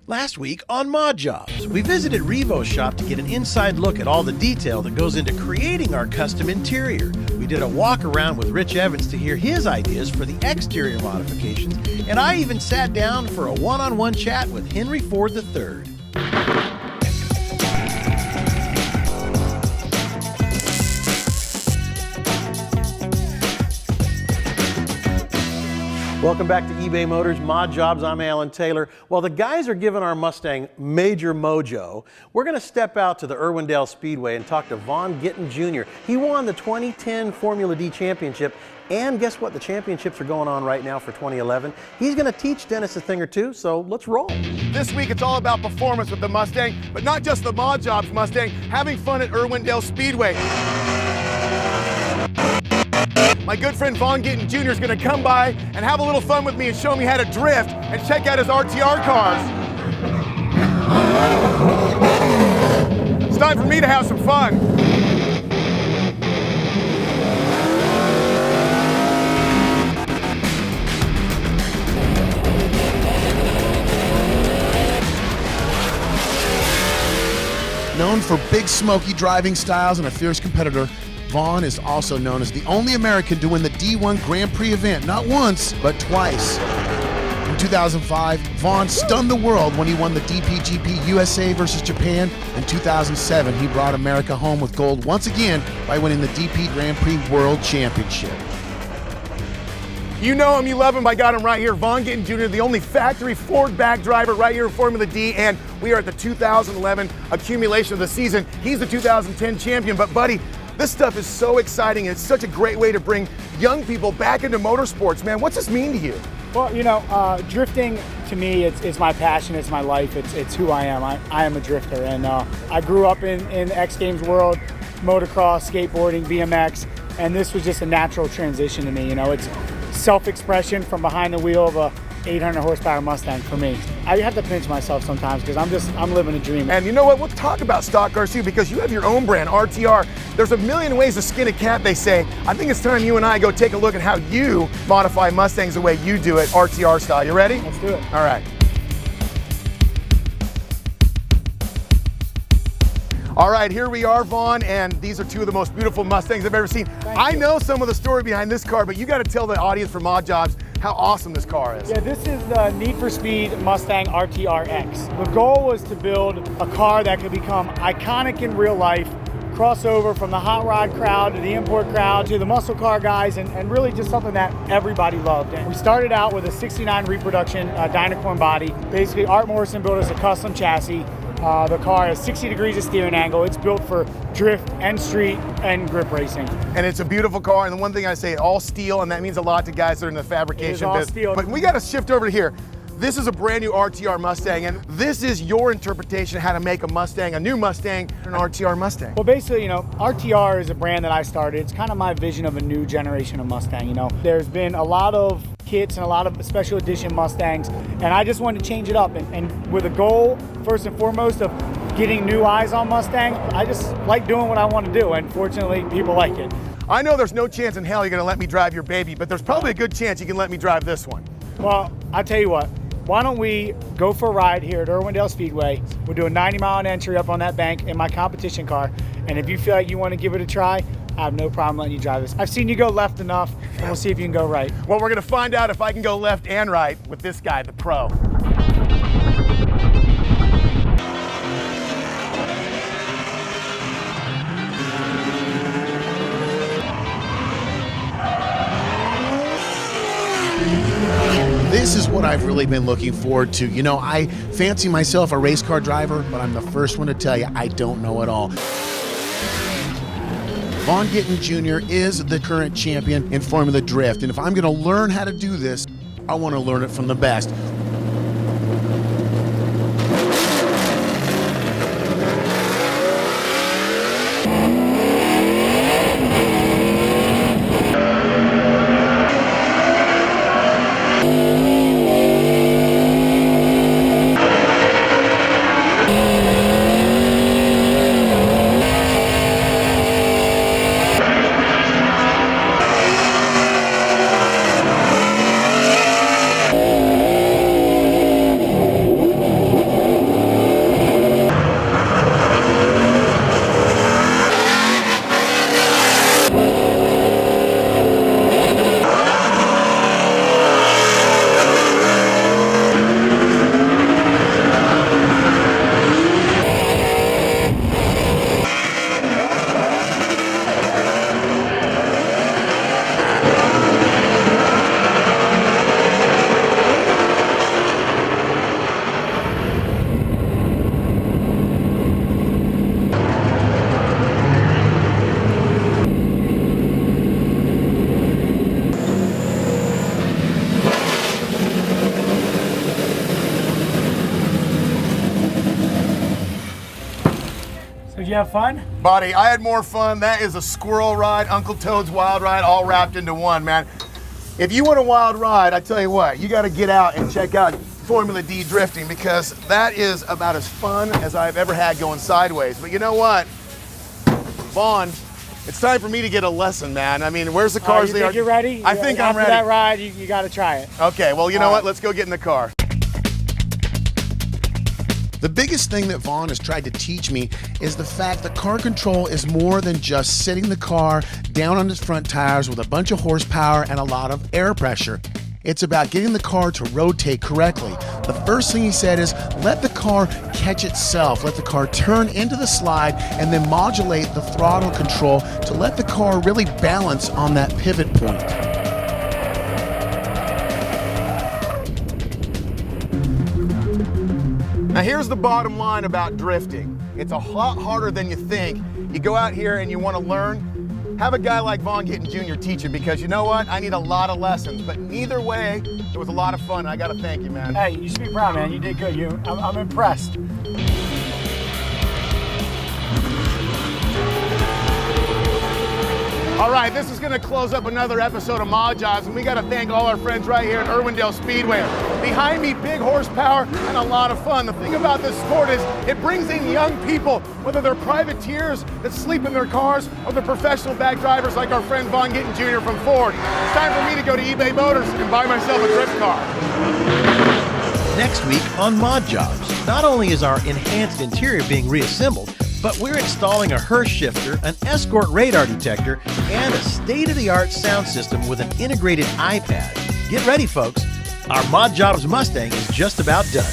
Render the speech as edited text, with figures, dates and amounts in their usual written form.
Last week on modJOBS, we visited Revo's shop to get an inside look at all the detail that goes into creating our custom interior. We did a walk around with Rich Evans to hear his ideas for the exterior modifications, and I even sat down for a one-on-one chat with Henry Ford III. Welcome back to eBay Motors, modJOBS. I'm Alan Taylor. While the guys are giving our Mustang major mojo, we're going to step out to the Irwindale Speedway and talk to Vaughn Gittin Jr. He won the 2010 Formula D Championship, and guess what? The championships are going on right now for 2011. He's going to teach Dennis a thing or two, so let's roll. This week it's all about performance with the Mustang, but not just the modJOBS Mustang, having fun at Irwindale Speedway. My good friend Vaughn Gittin Jr. is going to come by and have a little fun with me and show me how to drift and check out his RTR cars. It's time for me to have some fun. Known for big smoky driving styles and a fierce competitor, Vaughn is also known as the only American to win the D1 Grand Prix event, not once, but twice. In 2005, Vaughn stunned the world when he won the DPGP USA versus Japan. In 2007, he brought America home with gold once again by winning the DP Grand Prix World Championship. You know him, you love him, I got him right here. Vaughn Gittin Jr., the only factory Ford back driver right here in Formula D, and we are at the 2011 accumulation of the season. He's the 2010 champion, but buddy, this stuff is so exciting, and it's such a great way to bring young people back into motorsports, man. What's this mean to you? Well, you know, drifting to me, it's my passion, it's my life, it's who I am. I am a drifter, and I grew up in the X Games world, motocross, skateboarding, BMX, and this was just a natural transition to me. You know, it's self-expression from behind the wheel of a 800 horsepower Mustang for me. I have to pinch myself sometimes because I'm living a dream. And you know what? We'll talk about stock cars too, because you have your own brand, RTR. There's a million ways to skin a cat, they say. I think it's time you and I go take a look at how you modify Mustangs the way you do it, RTR style. You ready? Let's do it. All right. All right, here we are, Vaughn, and these are two of the most beautiful Mustangs I've ever seen. I know some of the story behind this car, but you got to tell the audience for modJOBS how awesome this car is. Yeah, this is the Need for Speed Mustang RTR-X. The goal was to build a car that could become iconic in real life, crossover from the hot rod crowd to the import crowd to the muscle car guys, and really just something that everybody loved. And we started out with a 69 reproduction Dynacorn body. Basically, Art Morrison built us a custom chassis. The car has 60 degrees of steering angle. It's built for drift and street and grip racing. And it's a beautiful car, and the one thing I say, all steel, and that means a lot to guys that are in the fabrication business. Steel. But we got to shift over to here. This is a brand new RTR Mustang, and this is your interpretation of how to make a Mustang, a new Mustang, an RTR Mustang. Well, basically, you know, RTR is a brand that I started. It's kind of my vision of a new generation of Mustang. You know, there's been a lot of kits and a lot of special edition Mustangs, and I just wanted to change it up, and with a goal, first and foremost, of getting new eyes on Mustang. I just like doing what I want to do, and fortunately, people like it. I know there's no chance in hell you're going to let me drive your baby, but there's probably a good chance you can let me drive this one. Well, I'll tell you what. Why don't we go for a ride here at Irwindale Speedway? We'll do a 90-mile entry up on that bank in my competition car, and if you feel like you want to give it a try, I have no problem letting you drive this. I've seen you go left enough, and we'll see if you can go right. Well, we're going to find out if I can go left and right with this guy, the pro. This is what I've really been looking forward to. You know, I fancy myself a race car driver, but I'm the first one to tell you I don't know it all. Vaughn Gittin Jr. is the current champion in Formula Drift, and if I'm going to learn how to do this, I want to learn it from the best. you have fun? Buddy, I had more fun. That is a squirrel ride, Uncle Toad's wild ride, all wrapped into one, man. If you want a wild ride, I tell you what, you got to get out and check out Formula D drifting, because that is about as fun as I've ever had going sideways. But you know what, Vaughn, it's time for me to get a lesson, man. I mean, where's the cars? You think you're ready? I think I'm ready. After that ride, you got to try it. Okay, well, you know what? Let's go get in the car. The biggest thing that Vaughn has tried to teach me is the fact that car control is more than just sitting the car down on its front tires with a bunch of horsepower and a lot of air pressure. It's about getting the car to rotate correctly. The first thing he said is let the car catch itself, let the car turn into the slide, and then modulate the throttle control to let the car really balance on that pivot point. Now here's the bottom line about drifting. It's a lot harder than you think. You go out here and you want to learn, have a guy like Vaughn Gittin Jr. teach you, because you know what? I need a lot of lessons, but either way, it was a lot of fun. I got to thank you, man. Hey, you should be proud, man. You did good. I'm impressed. All right, this is going to close up another episode of modJOBS, and we got to thank all our friends right here at Irwindale Speedway. Behind me, big horsepower and a lot of fun. The thing about this sport is it brings in young people, whether they're privateers that sleep in their cars or they're professional back drivers like our friend Vaughn Gittin Jr. from Ford. It's time for me to go to eBay Motors and buy myself a drift car. Next week on modJOBS, not only is our enhanced interior being reassembled, but we're installing a Hurst shifter, an Escort radar detector, and a state-of-the-art sound system with an integrated iPad. Get ready, folks. Our modJOBS Mustang is just about done.